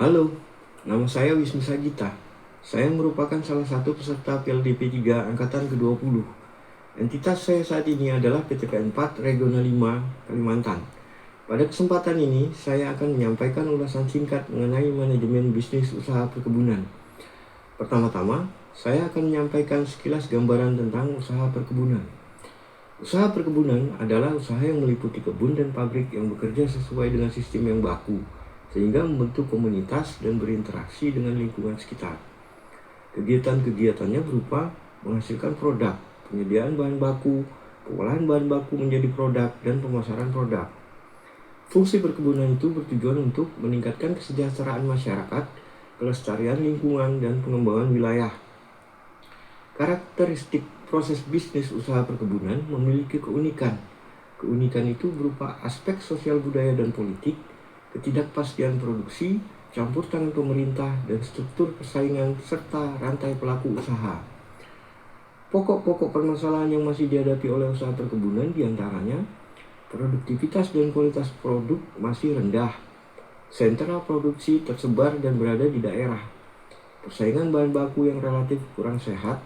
Halo, nama saya Wisnu Sagita. Saya merupakan salah satu peserta PLDP 3 Angkatan ke-20. Entitas saya saat ini adalah PTP 4 Regional 5 Kalimantan. Pada kesempatan ini, saya akan menyampaikan ulasan singkat mengenai manajemen bisnis usaha perkebunan. Pertama-tama, saya akan menyampaikan sekilas gambaran tentang usaha perkebunan. Usaha perkebunan adalah usaha yang meliputi kebun dan pabrik yang bekerja sesuai dengan sistem yang baku, sehingga membentuk komunitas dan berinteraksi dengan lingkungan sekitar. Kegiatan-kegiatannya berupa menghasilkan produk, penyediaan bahan baku, pengolahan bahan baku menjadi produk, dan pemasaran produk. Fungsi perkebunan itu bertujuan untuk meningkatkan kesejahteraan masyarakat, kelestarian lingkungan, dan pengembangan wilayah. Karakteristik proses bisnis usaha perkebunan memiliki keunikan. Keunikan itu berupa aspek sosial budaya dan politik, ketidakpastian produksi, campur tangan pemerintah, dan struktur persaingan serta rantai pelaku usaha. Pokok-pokok permasalahan yang masih dihadapi oleh usaha perkebunan diantaranya produktivitas dan kualitas produk masih rendah, sentra produksi tersebar dan berada di daerah, persaingan bahan baku yang relatif kurang sehat,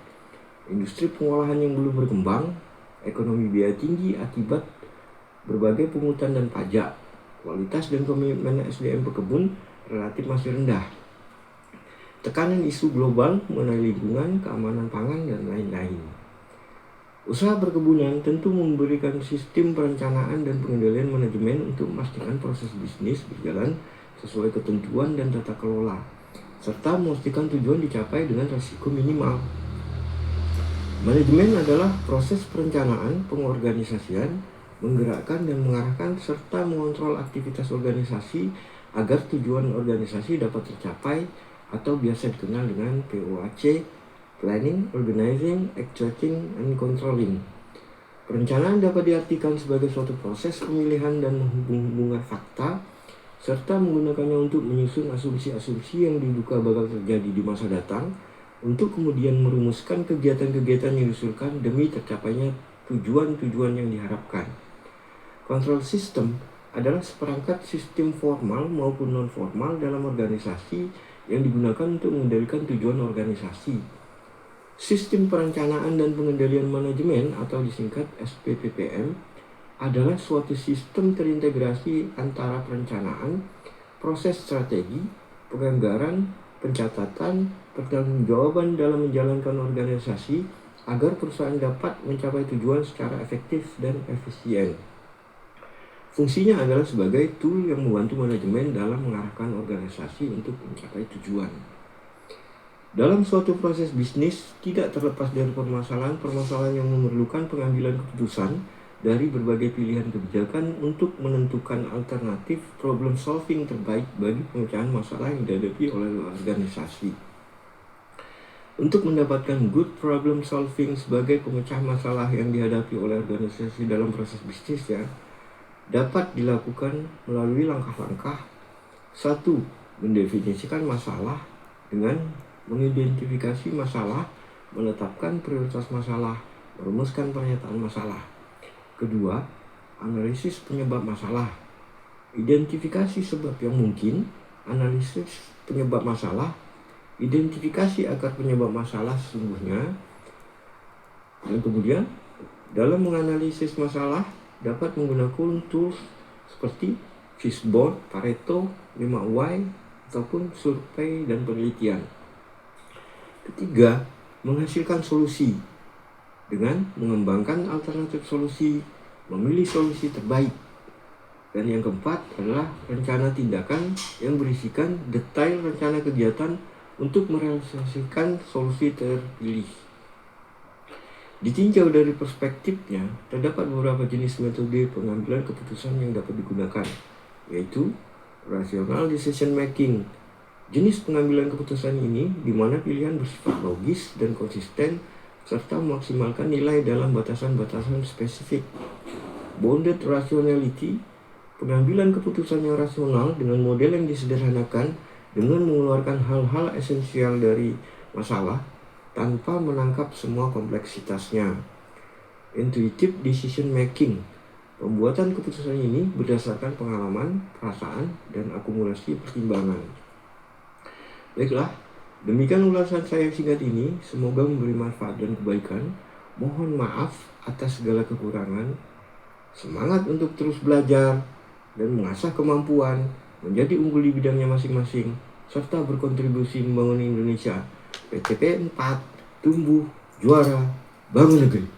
industri pengolahan yang belum berkembang, ekonomi biaya tinggi akibat berbagai pungutan dan pajak, kualitas dan komitmen SDM pekebun relatif masih rendah, tekanan isu global mengenai lingkungan, keamanan pangan, dan lain-lain. Usaha perkebunan tentu memberikan sistem perencanaan dan pengendalian manajemen untuk memastikan proses bisnis berjalan sesuai ketentuan dan tata kelola, serta memastikan tujuan dicapai dengan risiko minimal. Manajemen adalah proses perencanaan, pengorganisasian, menggerakkan dan mengarahkan serta mengontrol aktivitas organisasi agar tujuan organisasi dapat tercapai atau biasa dikenal dengan POAC, Planning, Organizing, Actuating, and Controlling. Perencanaan dapat diartikan sebagai suatu proses pemilihan dan menghubung-hubungkan fakta serta menggunakannya untuk menyusun asumsi-asumsi yang diduga bakal terjadi di masa datang untuk kemudian merumuskan kegiatan-kegiatan yang diusulkan demi tercapainya tujuan-tujuan yang diharapkan. Control system adalah seperangkat sistem formal maupun non-formal dalam organisasi yang digunakan untuk mengendalikan tujuan organisasi. Sistem perencanaan dan pengendalian manajemen atau disingkat SPPPM adalah suatu sistem terintegrasi antara perencanaan, proses strategi, penganggaran, pencatatan, pertanggungjawaban dalam menjalankan organisasi agar perusahaan dapat mencapai tujuan secara efektif dan efisien. Fungsinya adalah sebagai tool yang membantu manajemen dalam mengarahkan organisasi untuk mencapai tujuan. Dalam suatu proses bisnis, tidak terlepas dari permasalahan-permasalahan yang memerlukan pengambilan keputusan dari berbagai pilihan kebijakan untuk menentukan alternatif problem solving terbaik bagi pemecahan masalah yang dihadapi oleh organisasi. Untuk mendapatkan good problem solving sebagai pemecah masalah yang dihadapi oleh organisasi dalam proses bisnisnya, dapat dilakukan melalui langkah-langkah. 1. Mendefinisikan masalah dengan mengidentifikasi masalah, menetapkan prioritas masalah, merumuskan pernyataan masalah. Kedua, analisis penyebab masalah. Identifikasi sebab yang mungkin, analisis penyebab masalah, identifikasi akar penyebab masalah sesungguhnya. Dan kemudian, dalam menganalisis masalah, dapat menggunakan tools seperti Fishbone, Pareto, 5Y, ataupun survei dan penelitian. Ketiga, menghasilkan solusi dengan mengembangkan alternatif solusi, memilih solusi terbaik. Dan yang keempat adalah rencana tindakan yang berisikan detail rencana kegiatan untuk merealisasikan solusi terpilih. Ditinjau dari perspektifnya, terdapat beberapa jenis metode pengambilan keputusan yang dapat digunakan, yaitu rational decision making. Jenis pengambilan keputusan ini di mana pilihan bersifat logis dan konsisten serta memaksimalkan nilai dalam batasan-batasan spesifik. Bounded rationality, pengambilan keputusan yang rasional dengan model yang disederhanakan dengan mengeluarkan hal-hal esensial dari masalah tanpa menangkap semua kompleksitasnya. Intuitive decision making, pembuatan keputusan ini berdasarkan pengalaman, perasaan, dan akumulasi pertimbangan. Baiklah, demikian ulasan saya singkat ini. Semoga memberi manfaat dan kebaikan. Mohon maaf atas segala kekurangan. Semangat untuk terus belajar dan mengasah kemampuan, menjadi unggul di bidangnya masing-masing, serta berkontribusi membangun Indonesia. PTP 4, tumbuh, juara, bangun negeri.